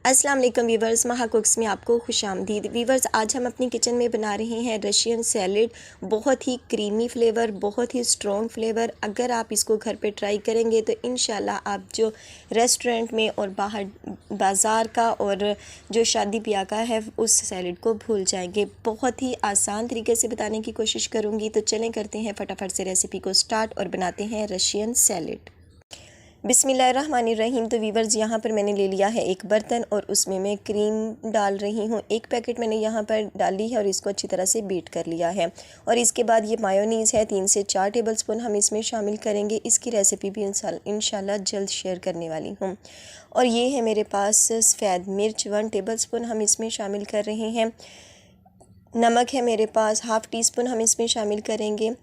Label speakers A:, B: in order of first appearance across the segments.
A: अस्सलाम वालेकुम वीवर्स, महा कुक्स में आपको खुशामदीद। वीवर्स, आज हम अपनी किचन में बना रहे हैं रशियन सैलेड। बहुत ही क्रीमी फ्लेवर, बहुत ही स्ट्रॉन्ग फ्लेवर। अगर आप इसको घर पे ट्राई करेंगे तो इंशाल्लाह आप जो रेस्टोरेंट में और बाहर बाज़ार का और जो शादी ब्याह का है उस सैलेड को भूल जाएंगे। बहुत ही आसान तरीके से बताने की कोशिश करूँगी, तो चलें करते हैं फटाफट से रेसिपी को स्टार्ट और बनाते हैं रशियन सैलेड। बिस्मिल्लाहिर्रहमानिर्रहीम। तो वीवर्स, यहाँ पर मैंने ले लिया है एक बर्तन और उसमें मैं क्रीम डाल रही हूँ। एक पैकेट मैंने यहाँ पर डाली है और इसको अच्छी तरह से बीट कर लिया है। और इसके बाद ये मायोनीज़ है 3 से 4 टेबलस्पून हम इसमें शामिल करेंगे। इसकी रेसिपी भी इंशाल्लाह जल्द शेयर करने वाली हूँ। और ये है मेरे पास सफ़ेद मिर्च 1 टेबलस्पून हम इसमें शामिल कर रहे हैं। नमक है मेरे पास हाफ़ टी स्पून हम इसमें शामिल करेंगे।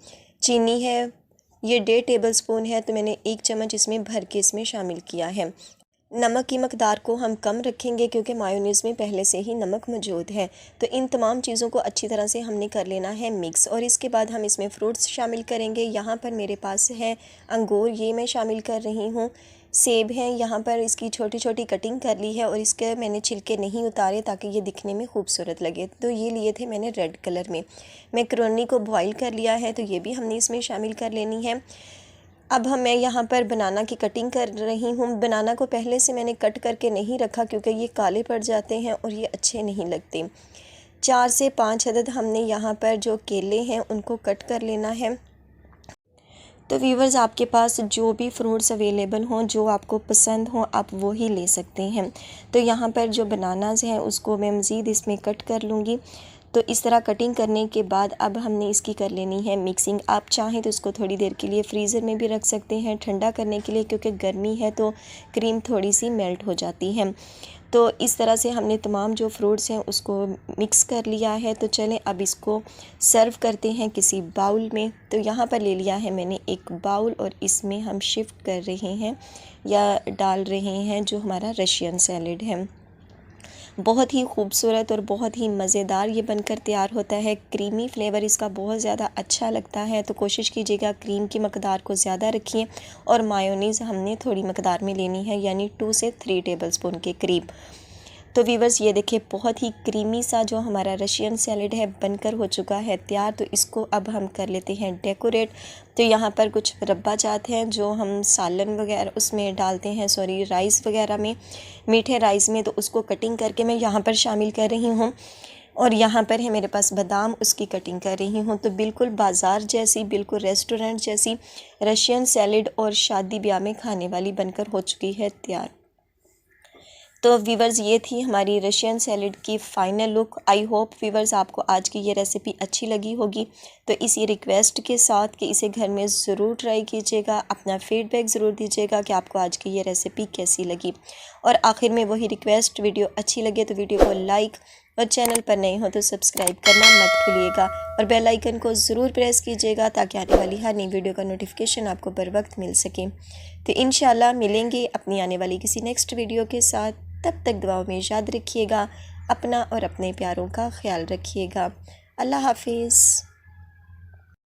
A: चीनी है, ये 1.5 टेबलस्पून है, तो मैंने 1 चम्मच इसमें भर के इसमें शामिल किया है। नमक की मकदार को हम कम रखेंगे क्योंकि मायोनीज़ में पहले से ही नमक मौजूद है। तो इन तमाम चीज़ों को अच्छी तरह से हमने कर लेना है मिक्स। और इसके बाद हम इसमें फ्रूट्स शामिल करेंगे। यहाँ पर मेरे पास है अंगूर, ये मैं शामिल कर रही हूँ। सेब हैं, यहाँ पर इसकी छोटी छोटी कटिंग कर ली है और इसके मैंने छिलके नहीं उतारे ताकि ये दिखने में खूबसूरत लगे। तो ये लिए थे मैंने रेड कलर में। मैकरोनी को बॉईल कर लिया है, तो ये भी हमने इसमें शामिल कर लेनी है। अब मैं यहाँ पर बनाना की कटिंग कर रही हूँ। बनाना को पहले से मैंने कट करके नहीं रखा क्योंकि ये काले पड़ जाते हैं और ये अच्छे नहीं लगते। 4 से 5 अदद हमने यहाँ पर जो केले हैं उनको कट कर लेना है। तो व्यूवर्स, आपके पास जो भी फ्रूट्स अवेलेबल हों, जो आपको पसंद हों, आप वो ही ले सकते हैं। तो यहाँ पर जो बनानाज़ हैं उसको मैं मज़ीद इसमें कट कर लूँगी। तो इस तरह कटिंग करने के बाद अब हमने इसकी कर लेनी है मिक्सिंग। आप चाहें तो इसको थोड़ी देर के लिए फ्रीज़र में भी रख सकते हैं ठंडा करने के लिए, क्योंकि गर्मी है तो क्रीम थोड़ी सी मेल्ट हो जाती है। तो इस तरह से हमने तमाम जो फ्रूट्स हैं उसको मिक्स कर लिया है। तो चलें अब इसको सर्व करते हैं किसी बाउल में। तो यहाँ पर ले लिया है मैंने एक बाउल और इसमें हम शिफ्ट कर रहे हैं या डाल रहे हैं जो हमारा रशियन सैलेड है। बहुत ही खूबसूरत और बहुत ही मज़ेदार ये बनकर तैयार होता है। क्रीमी फ्लेवर इसका बहुत ज़्यादा अच्छा लगता है। तो कोशिश कीजिएगा क्रीम की मकदार को ज़्यादा रखिए। और मायोनीज़ हमने थोड़ी मकदार में लेनी है, यानी 2 से 3 टेबलस्पून के करीब। तो वीवर्स, ये देखिए बहुत ही क्रीमी सा जो हमारा रशियन सैलेड है बनकर हो चुका है तैयार। तो इसको अब हम कर लेते हैं डेकोरेट। तो यहाँ पर कुछ रब्बा जात हैं जो हम सालन वगैरह उसमें डालते हैं, सॉरी राइस वगैरह में, मीठे राइस में। तो उसको कटिंग करके मैं यहाँ पर शामिल कर रही हूँ। और यहाँ पर है मेरे पास बादाम, उसकी कटिंग कर रही हूँ। तो बिल्कुल बाज़ार जैसी, बिल्कुल रेस्टोरेंट जैसी रशियन सैलेड और शादी ब्याह में खाने वाली बनकर हो चुकी है तैयार। तो वीवर्स, ये थी हमारी रशियन सैलेड की final look. I hope viewers आपको आज की ये रेसिपी अच्छी लगी होगी। तो इसी रिक्वेस्ट के साथ कि इसे घर में ज़रूर ट्राई कीजिएगा, अपना फ़ीडबैक ज़रूर दीजिएगा कि आपको आज की ये रेसिपी कैसी लगी। और आखिर में वही रिक्वेस्ट, वीडियो अच्छी लगे तो वीडियो को लाइक और चैनल पर नए हो तो सब्सक्राइब करना मत भूलिएगा। और बेल आइकन को ज़रूर प्रेस कीजिएगा ताकि आने वाली हर नई वीडियो का नोटिफिकेशन आपको बर वक्त मिल सके। तो इंशाल्लाह मिलेंगे अपनी आने वाली किसी नेक्स्ट वीडियो के साथ। तब तक दुआओं में याद रखिएगा, अपना और अपने प्यारों का ख्याल रखिएगा। अल्लाह हाफिज़।